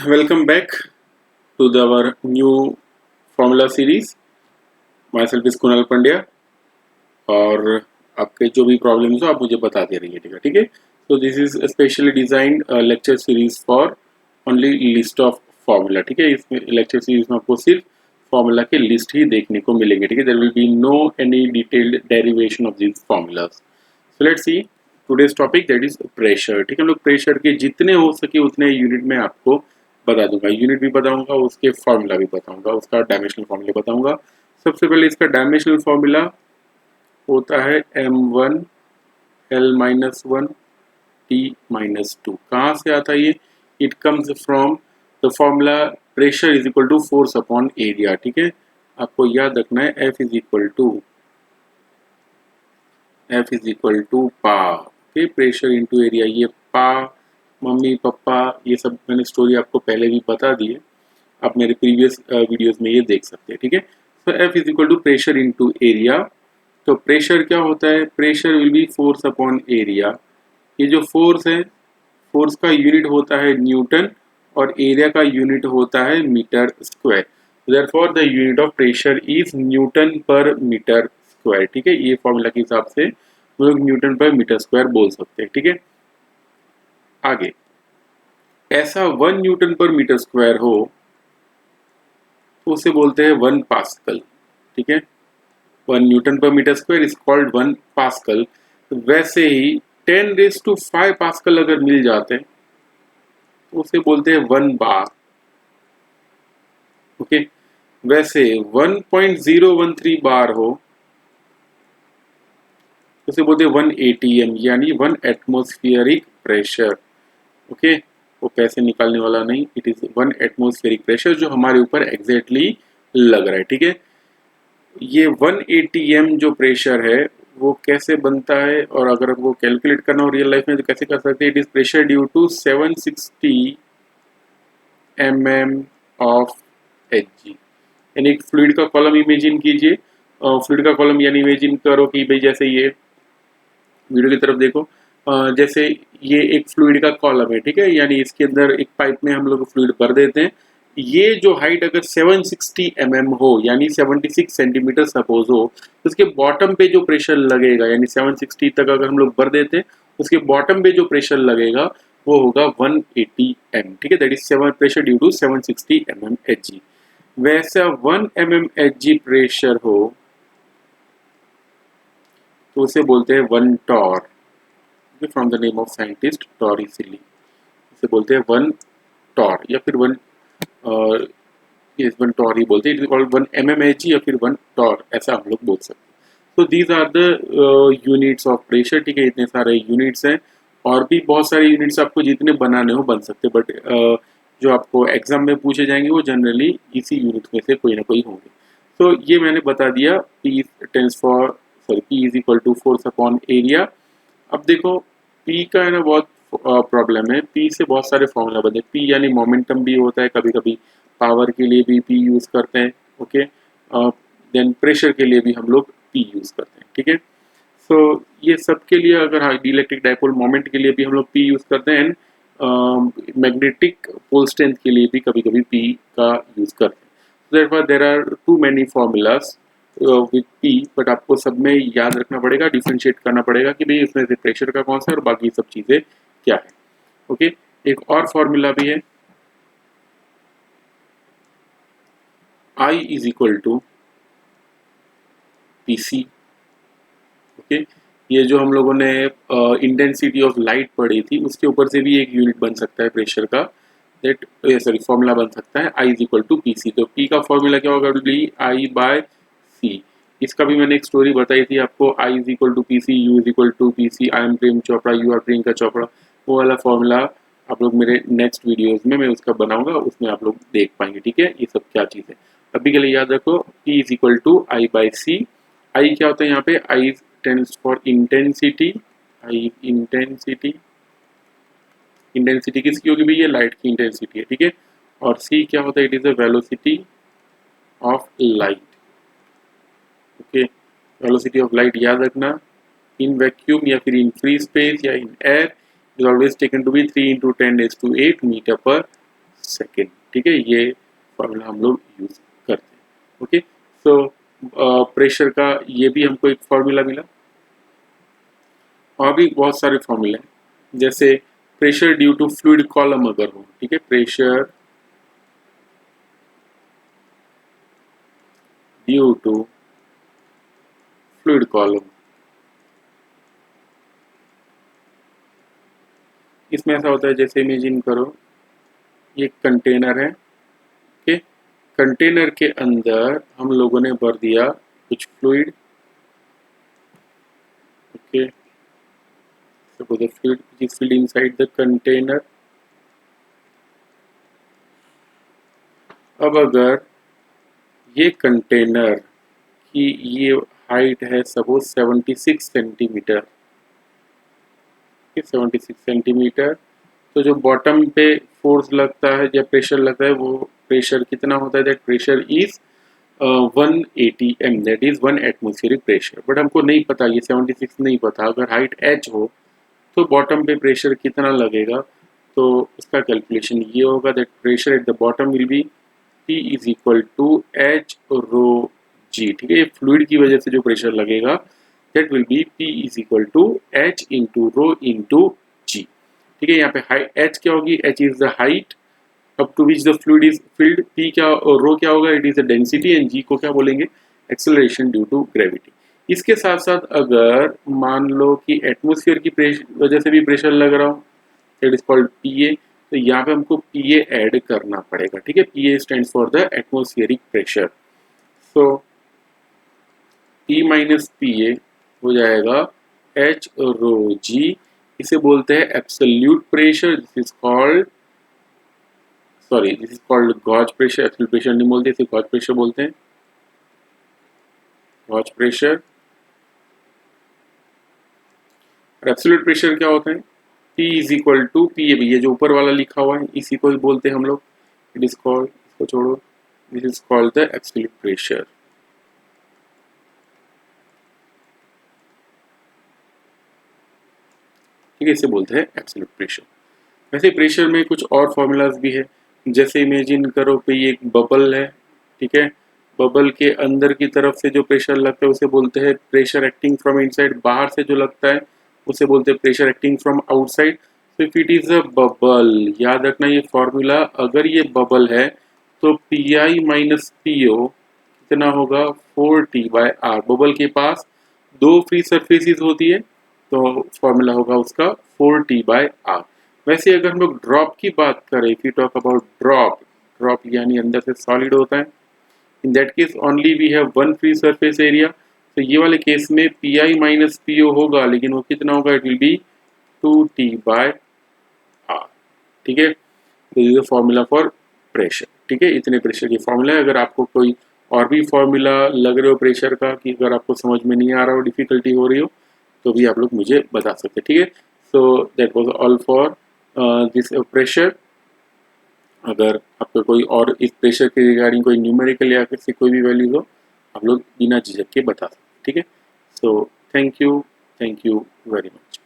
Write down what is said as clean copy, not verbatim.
Welcome back to our new formula series. Myself is Kunal Pandya और आपके जो भी प्रॉब्लम्स हो आप मुझे बताते रहिए ठीक है. So this is a specially designed lecture series for only list of formula. ठीक है, इस lecture series में आपको सिर्फ formula के list ही देखने को मिलेंगे. ठीक है, there will be no any detailed derivation of these formulas. So let's see today's topic, that is pressure. ठीक है, हम लोग प्रेशर के जितने हो सके उतने यूनिट में आपको बता दूंगा. यूनिट भी बताऊंगा, उसके फॉर्मूला भी बताऊंगा, उसका डायमेंशनल फॉर्मूला बताऊंगा. सबसे पहले इसका डायमेंशनल फॉर्मूला होता है m1 l-1 t-2. कहाँ से आता है ये? It comes from the formula pressure is equal to force upon area. ठीक है, आपको याद रखना है F is equal to P A. Okay, pressure into area. ये पा, मम्मी पापा, ये सब मैंने स्टोरी आपको पहले भी बता दी है, आप मेरे प्रीवियस वीडियोस में ये देख सकते हैं. ठीक है, तो F is equal to pressure into area. तो प्रेशर क्या होता है? Pressure will be force upon area. ये जो फोर्स है, फोर्स का यूनिट होता है न्यूटन और एरिया का यूनिट होता है metre square. Therefore the unit of pressure is newton per metre square. ठीक है, ये फॉर्मूला के हिसाब से हम लोग न्यूटन पर मीटर स्क्वायर बोल सकते हैं. ठीक है, आगे ऐसा 1 न्यूटन पर मीटर स्क्वायर हो तो उसे बोलते हैं 1 पास्कल. ठीक है, 1 newton per metre square is called 1 pascal. वैसे ही 10⁵ पास्कल अगर मिल जाते हैं तो उसे बोलते हैं 1 बार. ओके, वैसे 1.013 बार हो तो उसे बोलते हैं 1 ATM यानी 1 एटमॉस्फेरिक प्रेशर. ओके, वो पैसे निकालने वाला नहीं, इट इज 1 एटमॉस्फेरिक प्रेशर जो हमारे ऊपर एग्जैक्टली लग रहा है. ठीक है, ये 1 ATM जो प्रेशर है वो कैसे बनता है, और अगर वो कैलकुलेट करना हो रियल लाइफ में तो कैसे कर सकते हैं? It is pressure due to 760 mm of Hg. यानी एक फ्लूइड का कॉलम इमेजिन कीजिए. फ्लूइड का कॉलम यानी इमेजिन करो कि भाई जैसे ये वीडियो की तरफ देखो, जैसे ये एक फ्लूइड का कॉलम है. ठीक है, यानी इसके अंदर एक पाइप में हम लोग फ्लूइड भर देते हैं. ये जो हाइट अगर 760 mm हो यानी 76 सेंटीमीटर सपोज हो तो उसके बॉटम पे जो प्रेशर लगेगा, यानी 760 तक अगर हम लोग भर देते हैं उसके बॉटम पे जो प्रेशर लगेगा वो होगा 180 m. ठीक है, that is 7 pressure due to 760 mm Hg. वैसा 1 mm Hg प्रेशर हो तो उसे बोलते हैं 1 torr. From the name of scientist Torricelli, इसे बोलते हैं 1 टॉर या फिर 1 टॉर ही बोलते हैं. It is called 1 mm Hg या फिर 1 टॉर, ऐसा हम लोग बोल सकते हैं. तो these are the units of pressure. ठीक है, इतने सारे यूनिट्स हैं और भी बहुत सारे यूनिट्स आपको जितने बनाने हो बन सकते हैं, बट जो आपको एग्जाम में पूछे जाएंगे वो जनरली इसी यूनिट में से कोई ना कोई होंगे. तो ये मैंने बता दिया. P is equal to force upon area. अब देखो P का है ना बहुत प्रॉब्लम है. P से बहुत सारे फॉर्मूला बनते हैं. P यानी मोमेंटम भी होता है, कभी कभी पावर के लिए भी P यूज करते हैं. ओके, देन प्रेशर के लिए भी हम लोग P यूज करते हैं. ठीक है, सो ये सब के लिए अगर इलेक्ट्रिक डाइपोल मोमेंट के लिए भी हम लोग P यूज करते हैं. मैग्नेटिक पोल स्ट्रेंथ के लिए भी कभी कभी P का यूज करते हैं. therefore there are too many formulas with P, but आपको सब में याद रखना पड़ेगा, डिफरेंशिएट करना पड़ेगा कि भाई इसमें से प्रेशर का कौन सा है और बाकी सब चीजें क्या है. ओके, एक और फॉर्मूला भी है, I is equal to PC. Okay, ये जो हम लोगों ने इंटेंसिटी ऑफ लाइट पढ़ी थी उसके ऊपर से भी एक यूनिट बन सकता है प्रेशर का, दैट फॉर्मूला बन सकता है I is equal to PC. तो P का फॉर्मूला क्या होगा? I/C. इसका भी मैंने एक स्टोरी बताई थी आपको. I is equal to PC, U is equal to PC, I am Prem Chopra, you are Priyanka Chopra. वो वाला फॉर्मूला आप लोग मेरे नेक्स्ट वीडियोज में मैं उसका बनाऊंगा, उसमें आप लोग देख पाएंगे. ठीक है, ये सब क्या चीज़ है. अभी के लिए याद रखो P is equal to I/C. I क्या होता है यहाँ पे? I stands for intensity. Intensity किसकी होगी भैया? लाइट की इंटेंसिटी है. ठीक है, और C क्या होता है? It is the velocity of light. Okay, velocity of light याद रखना. इन वैक्यूम या फिर इन फ्री स्पेस या in air is always taken to be 3 × 10⁸ metre per second. ठीक है, ये फॉर्मूला हम लोग यूज करते हैं। ओके, सो प्रेशर का ये भी हमको एक फॉर्मूला मिला। और भी बहुत सारे फॉर्मूले हैं, जैसे pressure due to fluid column अगर हो, ठीक है, pressure due to fluid column, इसमें ऐसा होता है जैसे इमेजिन करो ये कंटेनर है, ओके, कंटेनर के अंदर हम लोगों ने भर दिया कुछ fluid, okay, suppose the fluid which is filled inside the container। अब अगर ये कंटेनर की ये हाइट है सपोज 76 सेंटीमीटर, 76 सेंटीमीटर, तो जो बॉटम पे फोर्स लगता है या प्रेशर लगता है वो प्रेशर कितना होता है, that pressure is 180 m, that is 1 atmospheric pressure. But हमको नहीं पता, ये 76 नहीं पता। अगर हाइट h हो तो बॉटम पे प्रेशर कितना लगेगा, तो उसका कैलकुलेशन ये होगा, that pressure at the bottom will be P is equal to H rho G। ठीक है, ये फ्लूइड की वजह से जो प्रेशर लगेगा that will be P is equal to H into rho into G। ठीक है, यहाँ पे हाइट H क्या होगी, H is the height up to which the fluid is filled, P क्या और रो क्या होगा, it is the density, and G को क्या बोलेंगे, एक्सेलरेशन ड्यू टू ग्रेविटी। इसके साथ साथ अगर मान लो कि एटमॉस्फेयर की वजह से भी प्रेशर लग रहा हो, इट इज कॉल्ड PA, तो यहाँ पे हमको PA ऐड करना पड़ेगा। ठीक है, PA stands for the atmospheric pressure, so P minus PA हो जाएगा H रो G। इसे बोलते हैं absolute pressure, this is called gauge pressure. Absolute pressure नहीं बोलते, इसे गॉज प्रेशर बोलते हैं, गॉज प्रेशर। एब्सोल्यूट प्रेशर क्या होता है, P is equal to PA, ये जो ऊपर वाला लिखा हुआ है इसी को बोलते हैं हम लोग, इट इज कॉल्ड, इसको छोड़ो, this is called the absolute pressure. ठीक है, इसे बोलते हैं एब्सोल्यूट प्रेशर। वैसे प्रेशर में कुछ और फॉर्मूलाज भी है, जैसे इमेजिन करो कि एक बबल है, ठीक है, बबल के अंदर की तरफ से जो प्रेशर लगता है उसे बोलते हैं प्रेशर एक्टिंग फ्रॉम इनसाइड, बाहर से जो लगता है उसे बोलते हैं प्रेशर एक्टिंग फ्रॉम आउटसाइड। तो if it is a bubble, याद रखना ये फॉर्मूला, अगर ये बबल है तो PI माइनस PO कितना होगा, 4T/R। बबल के पास दो फ्री सरफेसेस होती है तो फॉर्मूला होगा उसका 4T/R। वैसे अगर हम लोग ड्रॉप की बात करें, if you talk about drop यानी अंदर से सॉलिड होता है, in that case only we have one free surface area, तो ये वाले केस में PI माइनस PO होगा, लेकिन वो कितना होगा, इट विल बी 2T/R। ठीक है, this is the formula for pressure. ठीक है, इतने प्रेशर की फॉर्मूला है। अगर आपको कोई और भी फॉर्मूला लग रहे हो प्रेशर का, कि अगर आपको समझ में नहीं आ रहा हो, डिफिकल्टी हो रही हो, तो भी आप लोग मुझे बता सकते हैं। ठीक है, so that was all for this pressure. अगर आपको कोई और इस प्रेशर के रिगार्डिंग कोई न्यूमेरिकल या फिर कोई भी वैल्यूज हो, आप लोग बिना झिझक के बता सकते हैं। ठीक है, so thank you very much.